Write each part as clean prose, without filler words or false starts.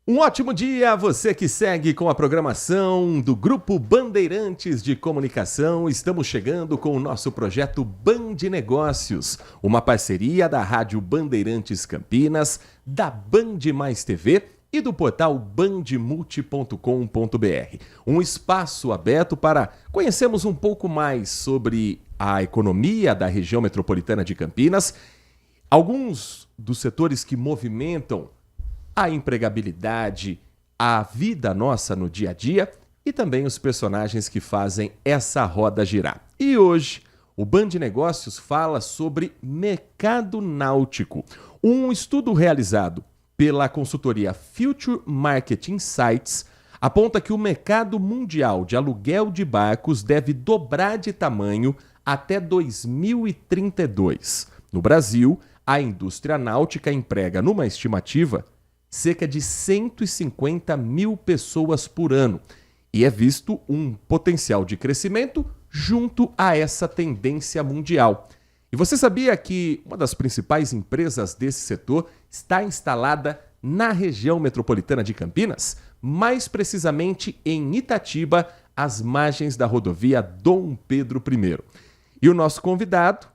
Um ótimo dia a você que segue com a programação do Grupo Bandeirantes de Comunicação. Estamos chegando com o nosso projeto Band Negócios, uma parceria da Rádio Bandeirantes Campinas, da Band Mais TV e do portal bandmulti.com.br. Um espaço aberto para conhecermos um pouco mais sobre a economia da região metropolitana de Campinas, alguns dos setores que movimentam a empregabilidade, a vida nossa no dia a dia e também os personagens que fazem essa roda girar. E hoje, o Band Negócios fala sobre mercado náutico. Um estudo realizado pela consultoria Future Market Insights aponta que o mercado mundial de aluguel de barcos deve dobrar de tamanho até 2032. No Brasil, a indústria náutica emprega, numa estimativa, cerca de 150 mil pessoas por ano e é visto um potencial de crescimento junto a essa tendência mundial. E você sabia que uma das principais empresas desse setor está instalada na região metropolitana de Campinas? Mais precisamente em Itatiba, às margens da rodovia Dom Pedro I. E o nosso convidado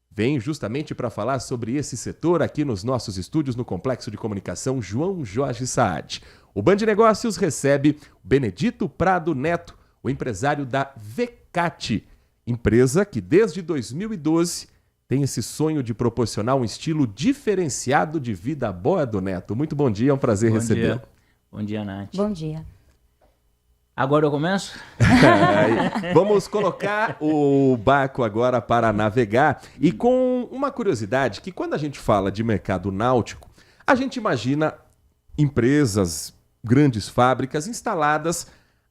vem justamente para falar sobre esse setor aqui nos nossos estúdios no Complexo de Comunicação João Jorge Saad. O Band Negócios recebe Benedito Prado Neto, o empresário da Vecate, empresa que desde 2012 tem esse sonho de proporcionar um estilo diferenciado de vida a bordo, Neto. Muito bom dia, é um prazer recebê-lo. Bom dia, Nath. Bom dia. Agora eu começo? Vamos colocar o barco agora para navegar e com uma curiosidade que quando a gente fala de mercado náutico, a gente imagina empresas, grandes fábricas instaladas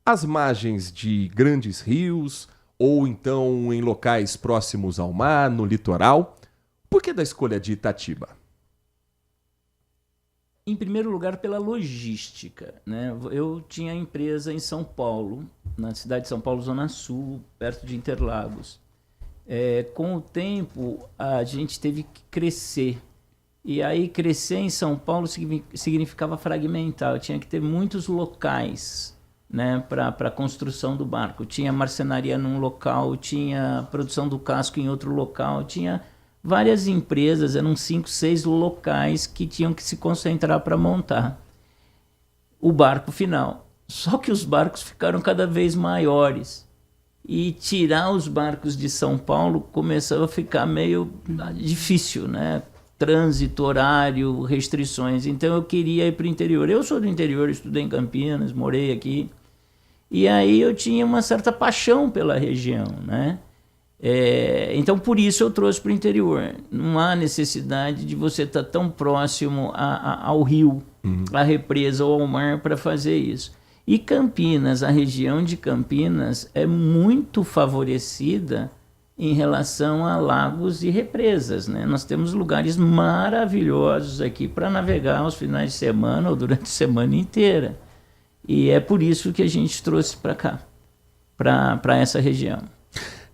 às margens de grandes rios ou então em locais próximos ao mar, no litoral. Por que da escolha de Itatiba? Em primeiro lugar, pela logística, né? Eu tinha empresa em São Paulo, na cidade de São Paulo, Zona Sul, perto de Interlagos. Com o tempo, a gente teve que crescer. E aí, crescer em São Paulo significava fragmentar. Eu tinha que ter muitos locais, né, para a construção do barco. Tinha marcenaria num local, tinha produção do casco em outro local, tinha várias empresas, eram 5, 6 locais que tinham que se concentrar para montar o barco final. Só que os barcos ficaram cada vez maiores. E tirar os barcos de São Paulo começou a ficar meio difícil, né? Trânsito, horário, restrições. Então eu queria ir para o interior. Eu sou do interior, estudei em Campinas, morei aqui. E aí eu tinha uma certa paixão pela região, né? Então por isso eu trouxe para o interior. Não há necessidade de você estar tão próximo ao rio, à represa ou ao mar para fazer isso. E Campinas, a região de Campinas é muito favorecida em relação a lagos e represas, né? Nós temos lugares maravilhosos aqui para navegar aos finais de semana ou durante a semana inteira. E é por isso que a gente trouxe para cá, para essa região.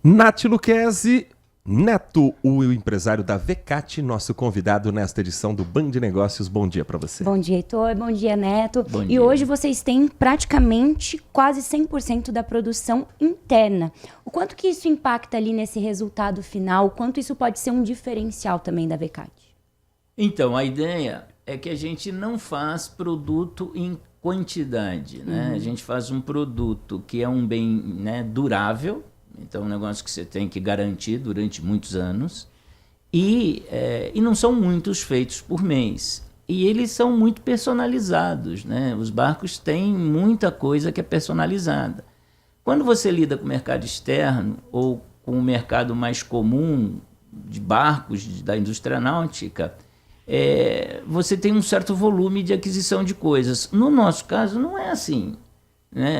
Nath Lucchesi Neto, o empresário da Vecate, nosso convidado nesta edição do Band Negócios. Bom dia para você. Bom dia, Heitor. Bom dia, Neto. Bom e dia. Hoje vocês têm praticamente quase 100% da produção interna. O quanto que isso impacta ali nesse resultado final? O quanto isso pode ser um diferencial também da Vecate? Então, a ideia é que a gente não faz produto em quantidade, né? A gente faz um produto que é um bem, né, durável. Então, é um negócio que você tem que garantir durante muitos anos. E não são muitos feitos por mês. E eles são muito personalizados, né? Os barcos têm muita coisa que é personalizada. Quando você lida com o mercado externo ou com o mercado mais comum de barcos da indústria náutica, você tem um certo volume de aquisição de coisas. No nosso caso, não é assim.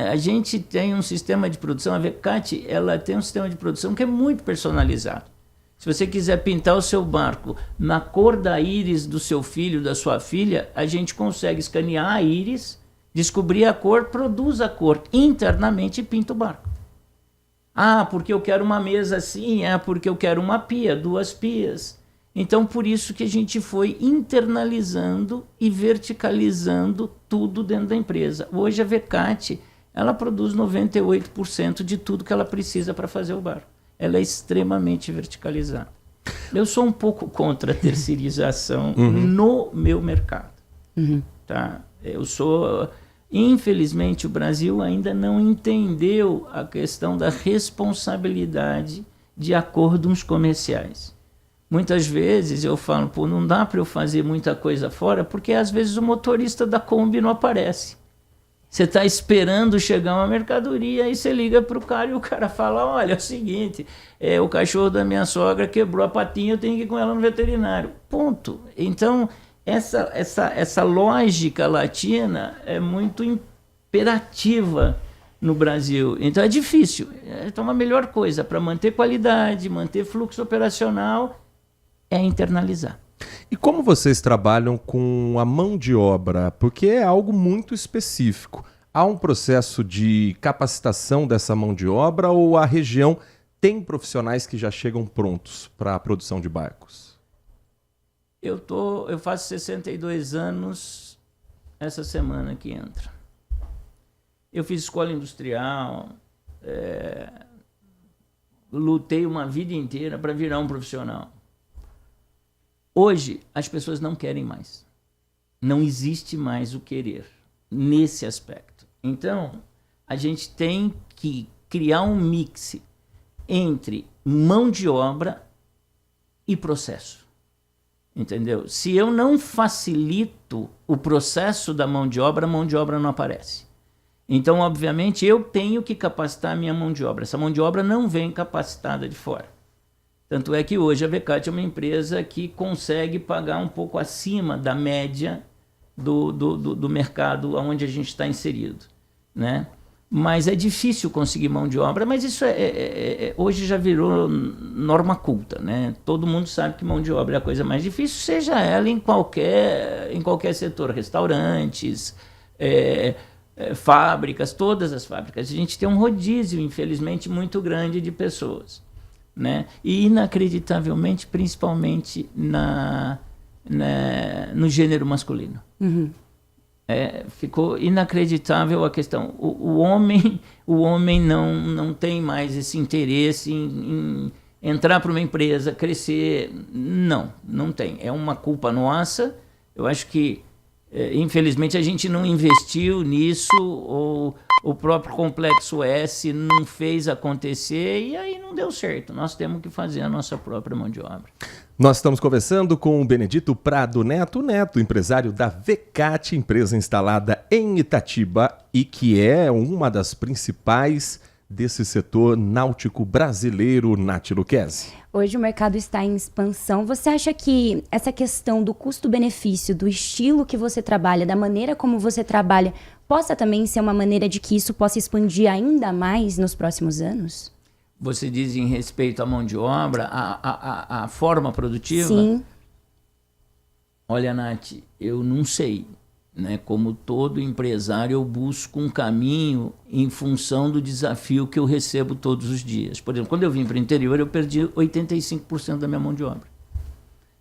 A gente tem um sistema de produção, a Vecate, ela tem um sistema de produção que é muito personalizado. Se você quiser pintar o seu barco na cor da íris do seu filho, da sua filha, a gente consegue escanear a íris, descobrir a cor, produz a cor internamente e pinta o barco. Ah, porque eu quero uma mesa assim, porque eu quero uma pia, 2 pias. Então, por isso que a gente foi internalizando e verticalizando tudo dentro da empresa. Hoje a Vecate, ela produz 98% de tudo que ela precisa para fazer o barco. Ela é extremamente verticalizada. Eu sou um pouco contra a terceirização no meu mercado. Tá? Infelizmente, o Brasil ainda não entendeu a questão da responsabilidade de acordos comerciais. Muitas vezes eu falo, pô, não dá para eu fazer muita coisa fora, porque às vezes o motorista da Kombi não aparece. Você está esperando chegar uma mercadoria, aí você liga para o cara e o cara fala, olha, é o seguinte, o cachorro da minha sogra quebrou a patinha, eu tenho que ir com ela no veterinário. Ponto. Então, essa lógica latina é muito imperativa no Brasil. Então é difícil. Então a melhor coisa para manter qualidade, manter fluxo operacional é internalizar. E como vocês trabalham com a mão de obra? Porque é algo muito específico. Há um processo de capacitação dessa mão de obra ou a região tem profissionais que já chegam prontos para a produção de barcos? Eu faço 62 anos essa semana que entra. Eu fiz escola industrial, lutei uma vida inteira para virar um profissional. Hoje, as pessoas não querem mais. Não existe mais o querer nesse aspecto. Então, a gente tem que criar um mix entre mão de obra e processo. Entendeu? Se eu não facilito o processo da mão de obra, a mão de obra não aparece. Então, obviamente, eu tenho que capacitar a minha mão de obra. Essa mão de obra não vem capacitada de fora. Tanto é que hoje a Vecate é uma empresa que consegue pagar um pouco acima da média do mercado onde a gente está inserido, né? Mas é difícil conseguir mão de obra, mas isso hoje já virou norma culta, né? Todo mundo sabe que mão de obra é a coisa mais difícil, seja ela em qualquer setor, restaurantes, fábricas, todas as fábricas. A gente tem um rodízio, infelizmente, muito grande de pessoas, né? E inacreditavelmente, principalmente no gênero masculino. Ficou inacreditável a questão. O homem não tem mais esse interesse em entrar para uma empresa, crescer. Não tem. É uma culpa nossa. Eu acho que, infelizmente, a gente não investiu nisso, ou o próprio Complexo S não fez acontecer, e aí não deu certo. Nós temos que fazer a nossa própria mão de obra. Nós estamos conversando com o Benedito Prado Neto, empresário da Vecate, empresa instalada em Itatiba e que é uma das principais desse setor náutico brasileiro, Nath Lucchesi. Hoje o mercado está em expansão. Você acha que essa questão do custo-benefício, do estilo que você trabalha, da maneira como você trabalha, possa também ser uma maneira de que isso possa expandir ainda mais nos próximos anos? Você diz em respeito à mão de obra, à forma produtiva? Sim. Olha, Nath, eu não sei. Né? Como todo empresário, eu busco um caminho em função do desafio que eu recebo todos os dias. Por exemplo, quando eu vim para o interior, eu perdi 85% da minha mão de obra.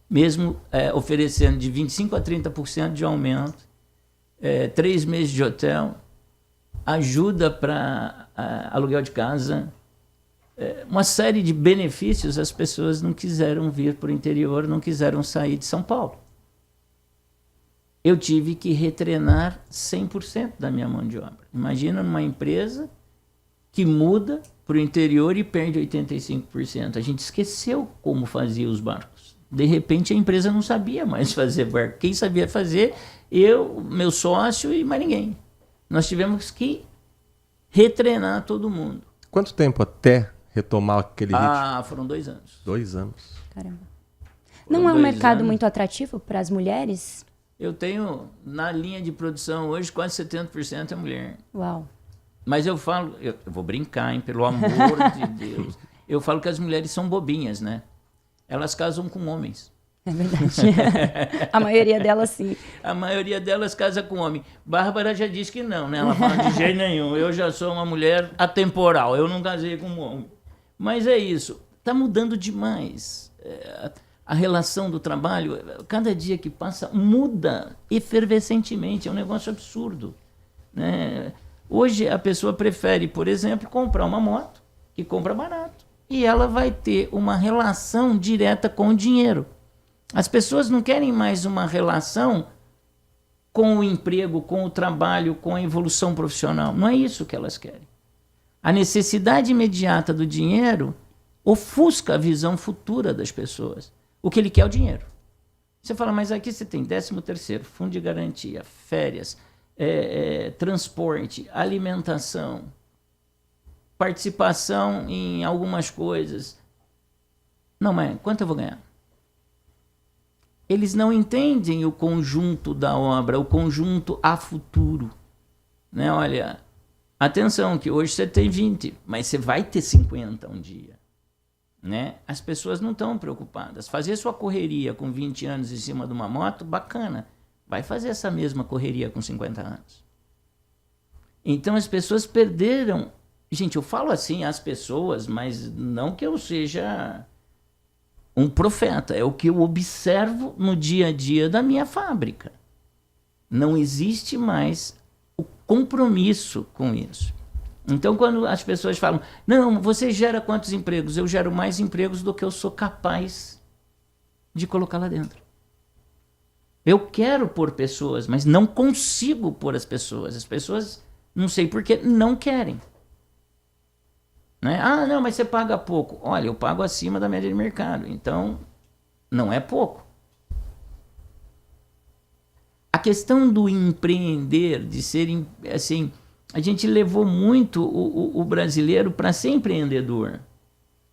Mesmo oferecendo de 25% a 30% de aumento, 3 meses de hotel, ajuda para aluguel de casa, uma série de benefícios, as pessoas não quiseram vir para o interior, não quiseram sair de São Paulo. Eu tive que retrenar 100% da minha mão de obra. Imagina numa empresa que muda para o interior e perde 85%. A gente esqueceu como fazia os barcos. De repente a empresa não sabia mais fazer barco. Quem sabia fazer? Eu, meu sócio e mais ninguém. Nós tivemos que retrenar todo mundo. Quanto tempo até retomar aquele ritmo? Foram 2 anos. 2 anos. Caramba. Não é um mercado muito atrativo para as mulheres? Eu tenho, na linha de produção hoje, quase 70% é mulher. Uau. Mas eu falo, eu vou brincar, hein, pelo amor de Deus. Eu falo que as mulheres são bobinhas, né? Elas casam com homens. É verdade. A maioria delas, sim. A maioria delas casa com homem. Bárbara já disse que não, né? Ela fala de jeito nenhum. Eu já sou uma mulher atemporal, eu não casei com um homem. Mas é isso. Está mudando demais. a relação do trabalho, cada dia que passa, muda efervescentemente. É um negócio absurdo, né? Hoje a pessoa prefere, por exemplo, comprar uma moto, que compra barato, e ela vai ter uma relação direta com o dinheiro. As pessoas não querem mais uma relação com o emprego, com o trabalho, com a evolução profissional. Não é isso que elas querem. A necessidade imediata do dinheiro ofusca a visão futura das pessoas. O que ele quer é o dinheiro. Você fala, mas aqui você tem 13º, fundo de garantia, férias, transporte, alimentação, participação em algumas coisas. Não, mas quanto eu vou ganhar? Eles não entendem o conjunto da obra, o conjunto a futuro, né? Olha, atenção que hoje você tem 20, mas você vai ter 50 um dia, né? As pessoas não estão preocupadas. Fazer sua correria com 20 anos em cima de uma moto, bacana. Vai fazer essa mesma correria com 50 anos. Então as pessoas perderam... Gente, eu falo assim as pessoas, mas não que eu seja um profeta. É o que eu observo no dia a dia da minha fábrica. Não existe mais o compromisso com isso. Então, quando as pessoas falam, não, você gera quantos empregos? Eu gero mais empregos do que eu sou capaz de colocar lá dentro. Eu quero pôr pessoas, mas não consigo pôr as pessoas. As pessoas, não sei porquê, não querem. Né? Ah, não, mas você paga pouco. Olha, eu pago acima da média de mercado, então não é pouco. A questão do empreender, de ser assim, a gente levou muito o brasileiro para ser empreendedor,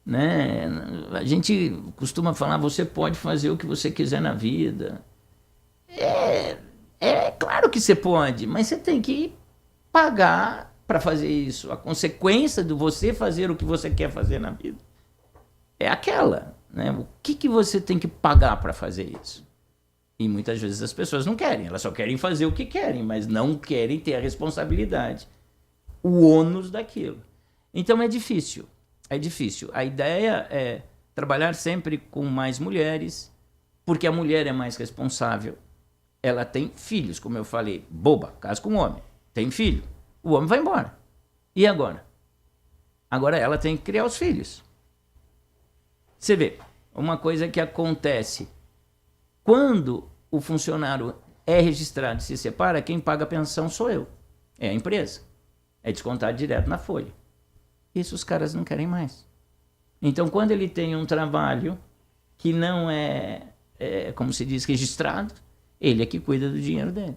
né? A gente costuma falar, você pode fazer o que você quiser na vida. É claro que você pode, mas você tem que pagar para fazer isso. A consequência de você fazer o que você quer fazer na vida é aquela, né? O que você tem que pagar para fazer isso? E muitas vezes as pessoas não querem, elas só querem fazer o que querem, mas não querem ter a responsabilidade, o ônus daquilo. Então é difícil. A ideia é trabalhar sempre com mais mulheres, porque a mulher é mais responsável. Ela tem filhos, como eu falei, boba, casa com um homem, tem filho. O homem vai embora. E agora? Agora ela tem que criar os filhos. Você vê, uma coisa que acontece, quando o funcionário é registrado e se separa, quem paga a pensão sou eu. É a empresa. É descontado direto na folha. Isso os caras não querem mais. Então, quando ele tem um trabalho que não é como se diz, registrado, ele é que cuida do dinheiro dele.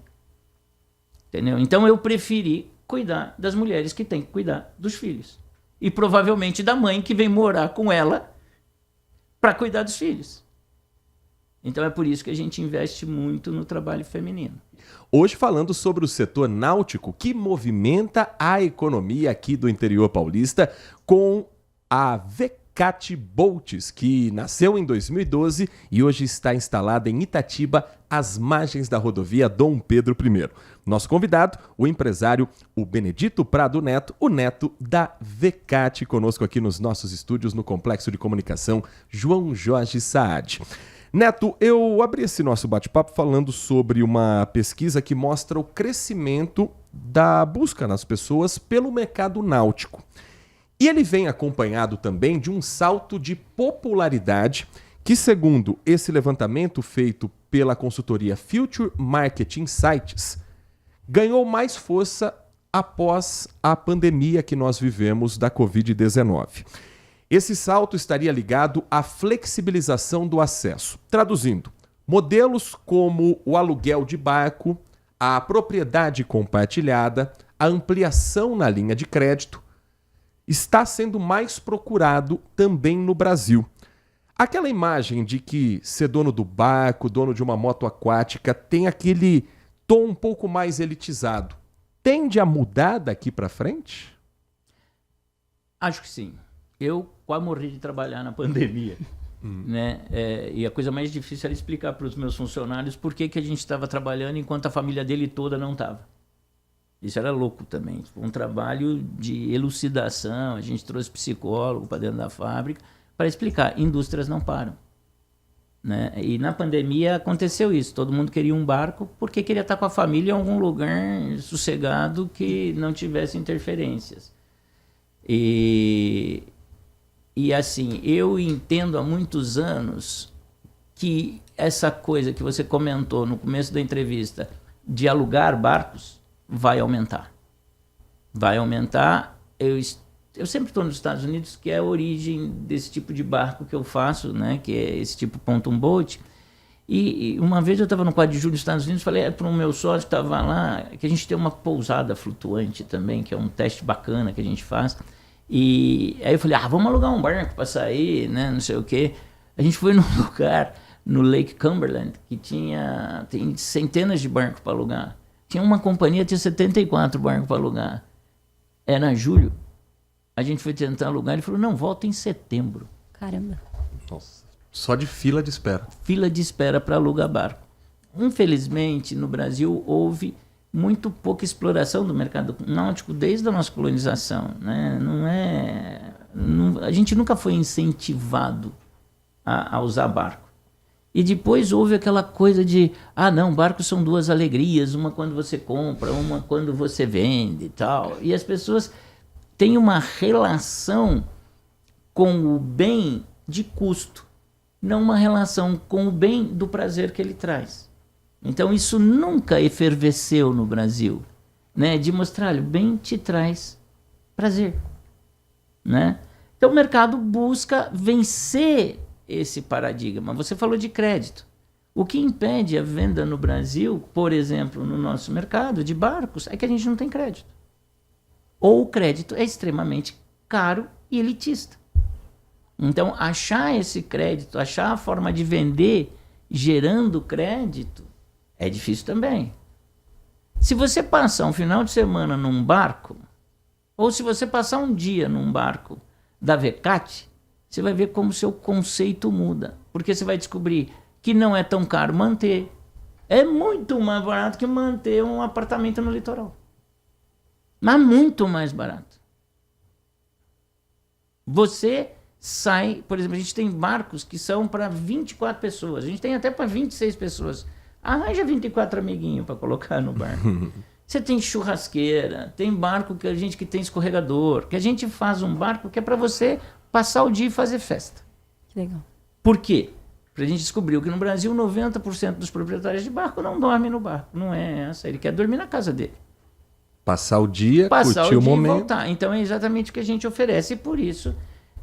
Entendeu? Então, eu preferi cuidar das mulheres que têm que cuidar dos filhos. E provavelmente da mãe que vem morar com ela para cuidar dos filhos. Então é por isso que a gente investe muito no trabalho feminino. Hoje falando sobre o setor náutico que movimenta a economia aqui do interior paulista com a Vecate Boats, que nasceu em 2012 e hoje está instalada em Itatiba, às margens da rodovia Dom Pedro I. Nosso convidado, o empresário, o Benedito Prado Neto, o neto da Vecate, conosco aqui nos nossos estúdios no Complexo de Comunicação João Jorge Saad. Neto, eu abri esse nosso bate-papo falando sobre uma pesquisa que mostra o crescimento da busca nas pessoas pelo mercado náutico. E ele vem acompanhado também de um salto de popularidade que, segundo esse levantamento feito pela consultoria Future Market Insights, ganhou mais força após a pandemia que nós vivemos da Covid-19. Esse salto estaria ligado à flexibilização do acesso. Traduzindo, modelos como o aluguel de barco, a propriedade compartilhada, a ampliação na linha de crédito, está sendo mais procurado também no Brasil. Aquela imagem de que ser dono do barco, dono de uma moto aquática, tem aquele tom um pouco mais elitizado. Tende a mudar daqui para frente? Acho que sim. Eu quase morri de trabalhar na pandemia. Né? E a coisa mais difícil era explicar para os meus funcionários por que a gente estava trabalhando enquanto a família dele toda não estava. Isso era louco também. Foi um trabalho de elucidação. A gente trouxe psicólogo para dentro da fábrica para explicar. Indústrias não param. né? E na pandemia aconteceu isso. Todo mundo queria um barco porque queria estar com a família em algum lugar sossegado que não tivesse interferências. E assim, eu entendo há muitos anos que essa coisa que você comentou no começo da entrevista de alugar barcos vai aumentar. Vai aumentar. Eu sempre estou nos Estados Unidos, que é a origem desse tipo de barco que eu faço, né? Que é esse tipo pontoon boat. E uma vez eu estava no 4 de julho dos Estados Unidos, falei para o meu sócio que estava lá, que a gente tem uma pousada flutuante também, que é um teste bacana que a gente faz. E aí eu falei, vamos alugar um barco para sair, né? Não sei o quê. A gente foi num lugar, no Lake Cumberland, que tem centenas de barcos para alugar. Tinha uma companhia, tinha 74 barcos para alugar. Era julho. A gente foi tentar alugar, ele falou, não, volta em setembro. Caramba. Nossa, só de fila de espera. Fila de espera para alugar barco. Infelizmente, no Brasil, houve muito pouca exploração do mercado náutico desde a nossa colonização, né? A gente nunca foi incentivado a usar barco. E depois houve aquela coisa de, não, barcos são duas alegrias, uma quando você compra, uma quando você vende e tal. E as pessoas têm uma relação com o bem de custo, não uma relação com o bem do prazer que ele traz. Então isso nunca efervesceu no Brasil, né? De mostrar, olha, o bem te traz prazer, né? Então o mercado busca vencer esse paradigma. Você falou de crédito. O que impede a venda no Brasil, por exemplo, no nosso mercado de barcos, é que a gente não tem crédito. Ou o crédito é extremamente caro e elitista. Então, achar esse crédito, achar a forma de vender gerando crédito, é difícil também. Se você passar um final de semana num barco, ou se você passar um dia num barco da Vecate, você vai ver como o seu conceito muda. Porque você vai descobrir que não é tão caro manter. É muito mais barato que manter um apartamento no litoral. Mas muito mais barato. Você sai, por exemplo, a gente tem barcos que são para 24 pessoas. A gente tem até para 26 pessoas. Arranja 24 amiguinhos para colocar no barco. Você tem churrasqueira, tem barco que tem escorregador, que a gente faz um barco que é para você passar o dia e fazer festa. Que legal. Por quê? Porque a gente descobriu que no Brasil 90% dos proprietários de barco não dormem no barco. Não é essa, ele quer dormir na casa dele. Passar o dia, Passar curtir o dia momento. E voltar. Então é exatamente o que a gente oferece e por isso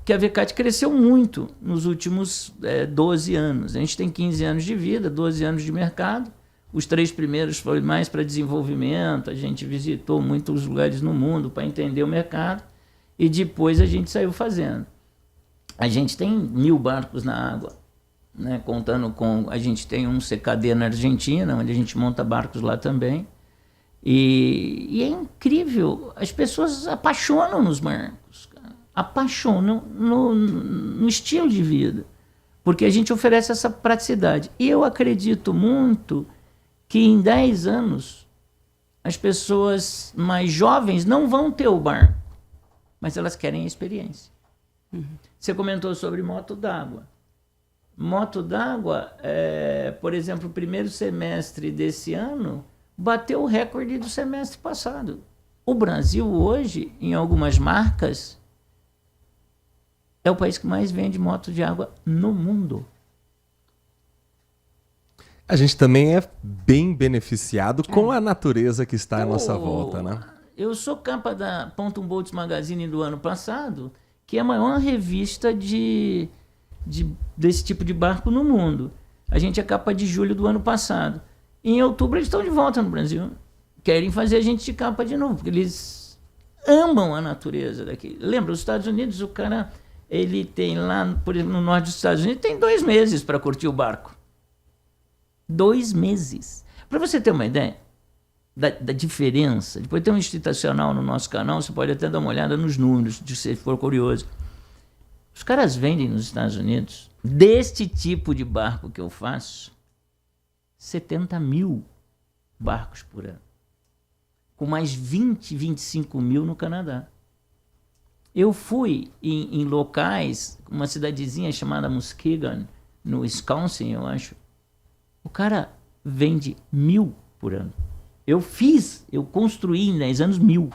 que a Vecate cresceu muito nos últimos 12 anos. A gente tem 15 anos de vida, 12 anos de mercado. Os 3 primeiros foram mais para desenvolvimento, a gente visitou muitos lugares no mundo para entender o mercado e depois a gente saiu fazendo. A gente tem 1000 barcos na água, né? Contando com... A gente tem um CKD na Argentina, onde a gente monta barcos lá também. E é incrível, as pessoas apaixonam nos barcos, cara. Apaixonam no estilo de vida, porque a gente oferece essa praticidade. E eu acredito muito que em 10 anos as pessoas mais jovens não vão ter o barco, mas elas querem a experiência. Uhum. Você comentou sobre moto d'água. Moto d'água, por exemplo, o primeiro semestre desse ano bateu o recorde do semestre passado. O Brasil hoje, em algumas marcas, é o país que mais vende moto de água no mundo. A gente também é bem beneficiado com a natureza que está à nossa volta, né? Eu sou capa da Pontoon Boats Magazine do ano passado, que é a maior revista desse tipo de barco no mundo. A gente é capa de julho do ano passado. Em outubro eles estão de volta no Brasil. Querem fazer a gente de capa de novo, porque eles amam a natureza daqui. Lembra, os Estados Unidos, o cara, ele tem lá, por exemplo, no norte dos Estados Unidos, tem 2 meses para curtir o barco. 2 meses. Para você ter uma ideia da diferença, depois tem um institucional no nosso canal, você pode até dar uma olhada nos números, se você for curioso. Os caras vendem nos Estados Unidos, deste tipo de barco que eu faço, 70.000 barcos por ano. Com mais 25 mil no Canadá. Eu fui em locais, uma cidadezinha chamada Muskegon, no Wisconsin, eu acho. O cara vende 1.000 por ano. Eu construí em 10 anos 1.000.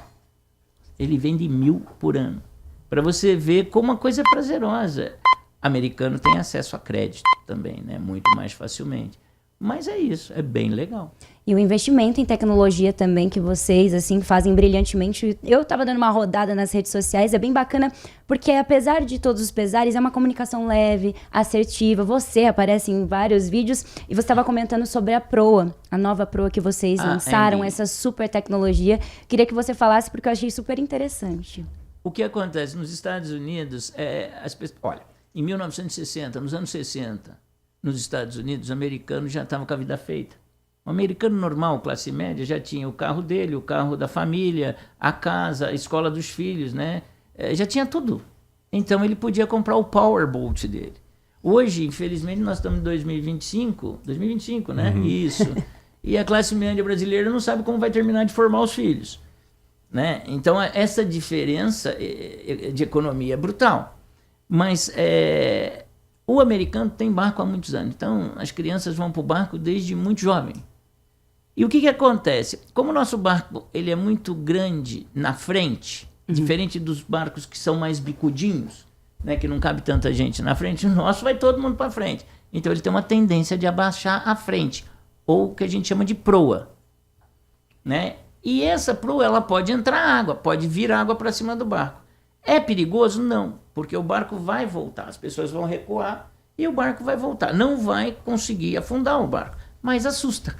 Ele vende 1.000 por ano. Para você ver como uma coisa é prazerosa. Americano tem acesso a crédito também, né? Muito mais facilmente. Mas é isso, é bem legal. E o investimento em tecnologia também que vocês, assim, fazem brilhantemente. Eu estava dando uma rodada nas redes sociais, é bem bacana, porque apesar de todos os pesares, é uma comunicação leve, assertiva. Você aparece em vários vídeos e você estava comentando sobre a Proa, a nova Proa que vocês lançaram, essa super tecnologia. Queria que você falasse, porque eu achei super interessante. O que acontece nos Estados Unidos, olha, em 1960, nos anos 60, nos Estados Unidos, os americanos já estavam com a vida feita. O americano normal, classe média, já tinha o carro dele, o carro da família, a casa, a escola dos filhos, né? Já tinha tudo. Então ele podia comprar o Powerboat dele. Hoje, infelizmente, nós estamos em 2025, né? Uhum. Isso. E a classe média brasileira não sabe como vai terminar de formar os filhos, né? Então essa diferença de economia é brutal. Mas o americano tem barco há muitos anos, então as crianças vão para o barco desde muito jovem. E o que acontece? Como o nosso barco ele é muito grande na frente, diferente dos barcos que são mais bicudinhos, né, que não cabe tanta gente na frente, o nosso vai todo mundo para frente. Então ele tem uma tendência de abaixar a frente, ou o que a gente chama de proa, né? E essa proa ela pode entrar água, pode vir água para cima do barco. É perigoso? Não, porque o barco vai voltar, as pessoas vão recuar e o barco vai voltar. Não vai conseguir afundar o barco, mas assusta.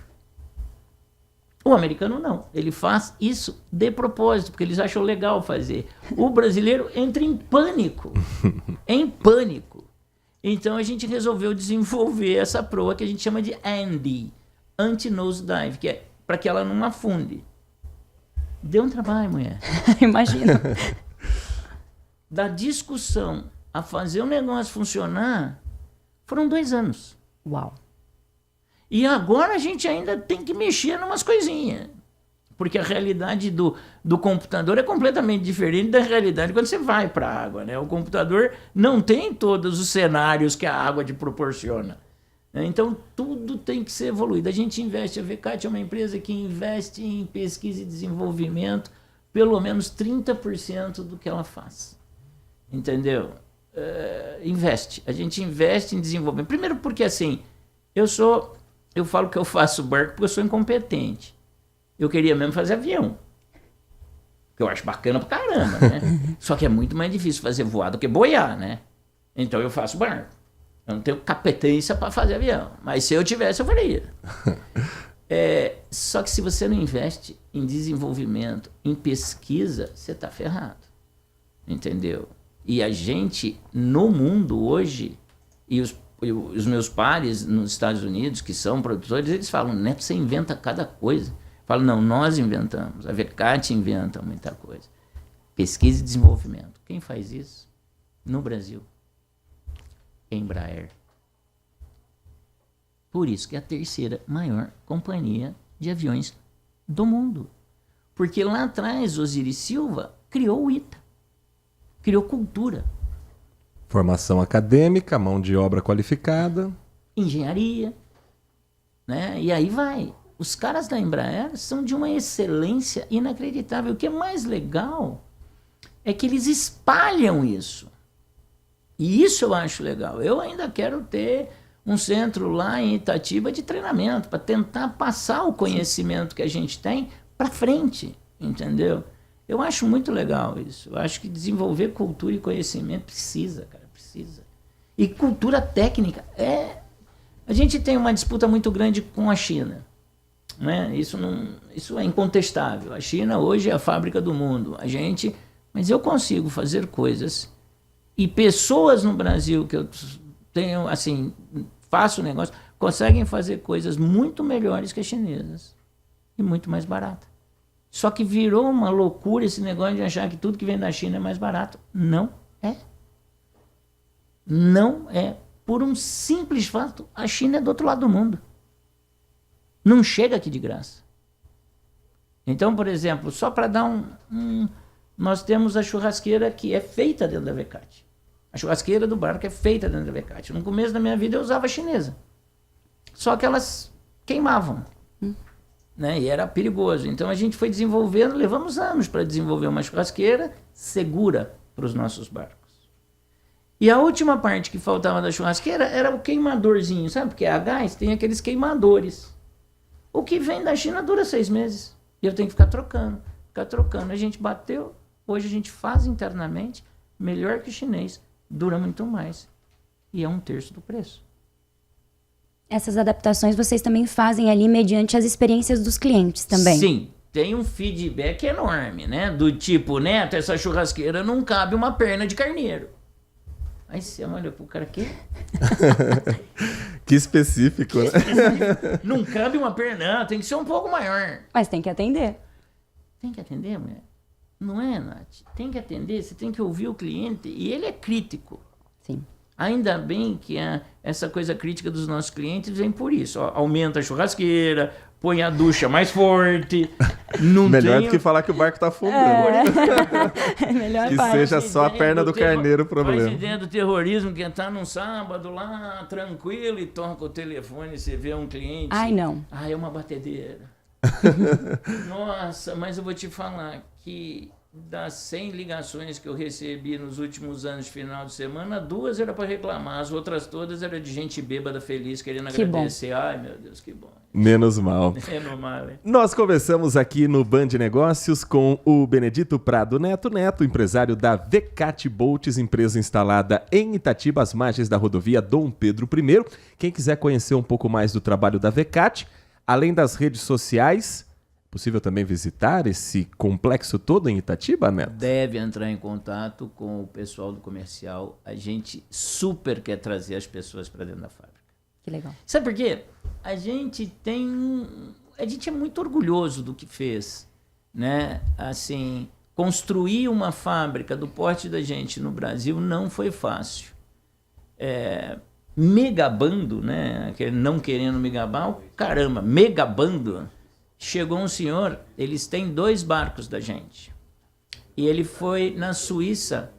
O americano não, ele faz isso de propósito, porque eles acham legal fazer. O brasileiro entra em pânico, Então a gente resolveu desenvolver essa proa que a gente chama de ANDI, Anti-Nose Dive, que é para que ela não afunde. Deu um trabalho, mulher. Imagino. Da discussão a fazer o negócio funcionar, foram 2 anos. Uau. E agora a gente ainda tem que mexer em umas coisinhas. Porque a realidade do computador é completamente diferente da realidade quando você vai para a água, né? O computador não tem todos os cenários que a água te proporciona. Então, tudo tem que ser evoluído. A gente investe, a VCAT é uma empresa que investe em pesquisa e desenvolvimento pelo menos 30% do que ela faz. Entendeu? Investe. A gente investe em desenvolvimento. Primeiro porque, assim, eu falo que eu faço barco porque eu sou incompetente. Eu queria mesmo fazer avião. Que eu acho bacana pra caramba, né? Só que é muito mais difícil fazer voar do que boiar, né? Então eu faço barco. Eu não tenho competência para fazer avião. Mas se eu tivesse, eu faria. Só que se você não investe em desenvolvimento, em pesquisa, você tá ferrado. Entendeu? E a gente, no mundo hoje, e os meus pares nos Estados Unidos, que são produtores, eles falam, Neto, você inventa cada coisa. Eu falo, não, nós inventamos. A VCAT inventa muita coisa. Pesquisa e desenvolvimento. Quem faz isso? No Brasil. Embraer. Por isso que é a 3ª maior companhia de aviões do mundo. Porque lá atrás, Osiris Silva criou o ITA. Criou cultura. Formação acadêmica, mão de obra qualificada. Engenharia. Né? E aí vai. Os caras da Embraer são de uma excelência inacreditável. O que é mais legal é que eles espalham isso. E isso eu acho legal. Eu ainda quero ter um centro lá em Itatiba de treinamento para tentar passar o conhecimento que a gente tem para frente, entendeu? Eu acho muito legal isso. Eu acho que desenvolver cultura e conhecimento precisa, cara, precisa. E cultura técnica a gente tem uma disputa muito grande com a China, né? Isso é incontestável. A China hoje é a fábrica do mundo. Mas eu consigo fazer coisas e pessoas no Brasil que eu tenho, assim, faço negócio, conseguem fazer coisas muito melhores que as chinesas e muito mais baratas. Só que virou uma loucura esse negócio de achar que tudo que vem da China é mais barato. Não é. Não é. Por um simples fato, a China é do outro lado do mundo. Não chega aqui de graça. Então, por exemplo, só para dar nós temos a churrasqueira que é feita dentro da VCAT. A churrasqueira do barco é feita dentro da Vecate. No começo da minha vida eu usava a chinesa. Só que elas queimavam. Né? E era perigoso. Então a gente foi desenvolvendo, levamos anos para desenvolver uma churrasqueira segura para os nossos barcos. E a última parte que faltava da churrasqueira era o queimadorzinho, sabe? Porque a gás tem aqueles queimadores. O que vem da China dura 6 meses. E eu tenho que ficar trocando. A gente bateu, hoje a gente faz internamente, melhor que o chinês, dura muito mais. E é 1/3 do preço. Essas adaptações vocês também fazem ali mediante as experiências dos clientes também. Sim, tem um feedback enorme, né? Do tipo, Neto, essa churrasqueira não cabe uma perna de carneiro. Aí você olha pro cara aqui. Que específico, né? Não cabe uma perna, não, tem que ser um pouco maior. Mas tem que atender. Tem que atender, mulher? Não é, Nath? Tem que atender, você tem que ouvir o cliente e ele é crítico. Sim. Ainda bem que essa coisa crítica dos nossos clientes vem por isso. Ó, aumenta a churrasqueira, põe a ducha mais forte. Não melhor tem... do que falar que o barco tá afundando. É melhor Que parte. seja só a perna do carneiro o problema. Faz ideia do terrorismo que tá num sábado lá, tranquilo, e toca o telefone, você vê um cliente. Ai, não. Ah, é uma batedeira. Nossa, mas eu vou te falar que das 100 ligações que eu recebi nos últimos anos de final de semana, 2 era para reclamar, as outras todas eram de gente bêbada, feliz, querendo Que agradecer. Bom. Ai, meu Deus, que bom. Menos mal. É normal, hein? Nós conversamos aqui no Band Negócios com o Benedito Prado Neto, empresário da Vecate Boats, empresa instalada em Itatiba, às margens da rodovia Dom Pedro I. Quem quiser conhecer um pouco mais do trabalho da Vecate, além das redes sociais, possível também visitar esse complexo todo em Itatiba, Neto? Deve entrar em contato com o pessoal do comercial. A gente super quer trazer as pessoas para dentro da fábrica. Que legal. Sabe por quê? A gente é muito orgulhoso do que fez, né? Assim, construir uma fábrica do porte da gente no Brasil não foi fácil. Megabando, né? Não querendo me gabar, caramba, megabando. Chegou um senhor, eles têm 2 barcos da gente. E ele foi na Suíça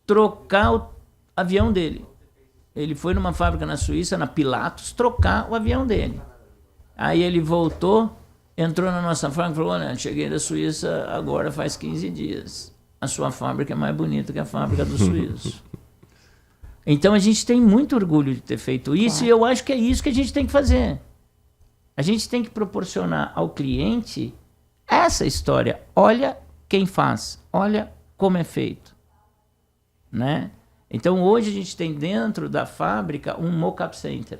trocar o avião dele. Ele foi numa fábrica na Suíça, na Pilatus, trocar o avião dele. Aí ele voltou, entrou na nossa fábrica e falou, né, cheguei da Suíça agora faz 15 dias. A sua fábrica é mais bonita que a fábrica do suíço. Então a gente tem muito orgulho de ter feito isso, claro. E eu acho que é isso que a gente tem que fazer. A gente tem que proporcionar ao cliente essa história. Olha quem faz, olha como é feito, né? Então hoje a gente tem dentro da fábrica um mock-up center.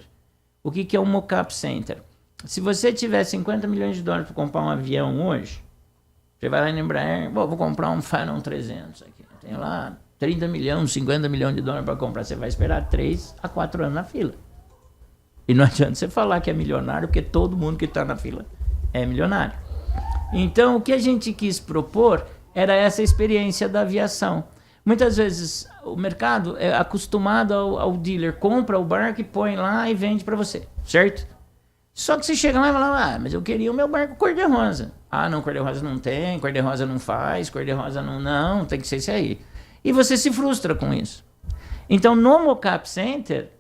O que é um mock-up center? Se você tiver 50 milhões de dólares para comprar um avião hoje, você vai lá na Embraer, vou comprar um Phenom 300 aqui. Tem lá 30 milhões, 50 milhões de dólares para comprar. Você vai esperar 3 a 4 anos na fila. E não adianta você falar que é milionário, porque todo mundo que está na fila é milionário. Então, o que a gente quis propor era essa experiência da aviação. Muitas vezes, o mercado é acostumado ao dealer, compra o barco e põe lá e vende para você, certo? Só que você chega lá e fala, mas eu queria o meu barco cor-de-rosa. Ah, não, cor-de-rosa não tem, cor-de-rosa não faz, cor-de-rosa não, tem que ser esse aí. E você se frustra com isso. Então, no Mock-up Center,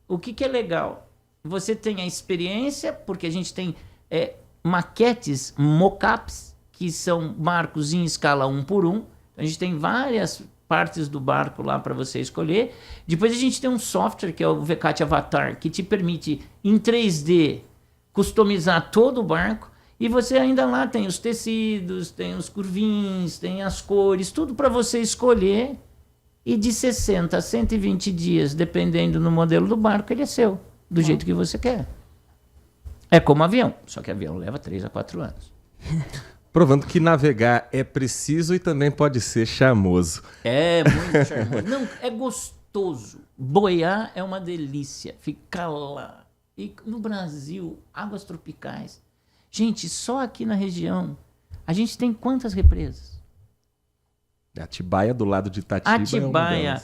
o que é legal? Você tem a experiência, porque a gente tem maquetes, mock-ups, que são barcos em escala 1 por 1. A gente tem várias partes do barco lá para você escolher. Depois a gente tem um software, que é o Vecate Avatar, que te permite, em 3D, customizar todo o barco. E você ainda lá tem os tecidos, tem os curvins, tem as cores, tudo para você escolher. E de 60 a 120 dias, dependendo do modelo do barco, ele é seu. Do jeito que você quer. É como avião, só que avião leva 3 a 4 anos. Provando que navegar é preciso e também pode ser charmoso. É muito charmoso. Não, é gostoso. Boiar é uma delícia. Ficar lá. E no Brasil, águas tropicais. Gente, só aqui na região, a gente tem quantas represas? Atibaia, do lado de Itatiba. Atibaia,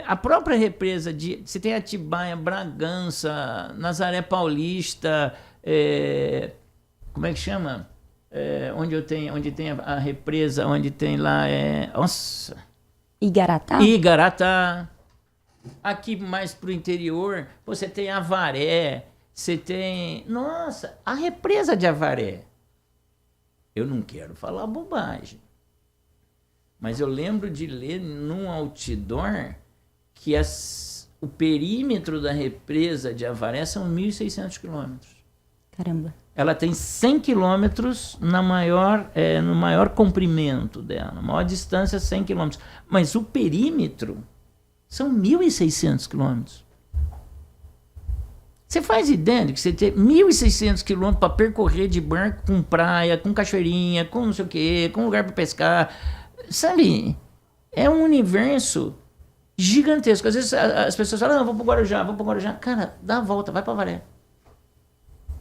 a própria represa você tem Atibaia, Bragança, Nazaré Paulista, como é que chama? Onde tem a represa, onde tem lá, nossa. Igaratá? Igaratá. Aqui mais pro interior, você tem Avaré, você tem... Nossa, a represa de Avaré. Eu não quero falar bobagem, mas eu lembro de ler num outdoor que o perímetro da represa de Avaré são 1.600 quilômetros. Caramba. Ela tem 100 quilômetros no maior comprimento dela, na maior distância 100 quilômetros. Mas o perímetro são 1.600 quilômetros. Você faz ideia de que você tem 1.600 quilômetros para percorrer de barco com praia, com cachoeirinha, com não sei o quê, com lugar para pescar. Sabe? É um universo gigantesco. Às vezes as pessoas falam, vou para o Guarujá. Cara, dá a volta, vai para Avaré.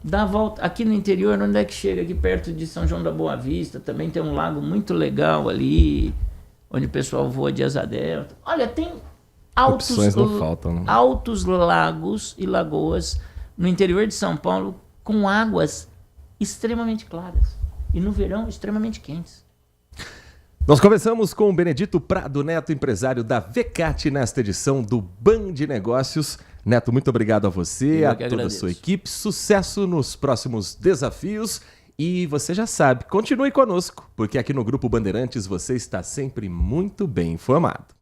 Dá a volta. Aqui no interior, onde é que chega? Aqui perto de São João da Boa Vista, também tem um lago muito legal ali, onde o pessoal voa de asa delta. Olha, tem altos lagos e lagoas no interior de São Paulo com águas extremamente claras e no verão extremamente quentes. Nós conversamos com o Benedito Prado Neto, empresário da VCAT, nesta edição do Band Negócios. Neto, muito obrigado a você, a toda a sua equipe. Sucesso nos próximos desafios. E você já sabe, continue conosco, porque aqui no Grupo Bandeirantes você está sempre muito bem informado.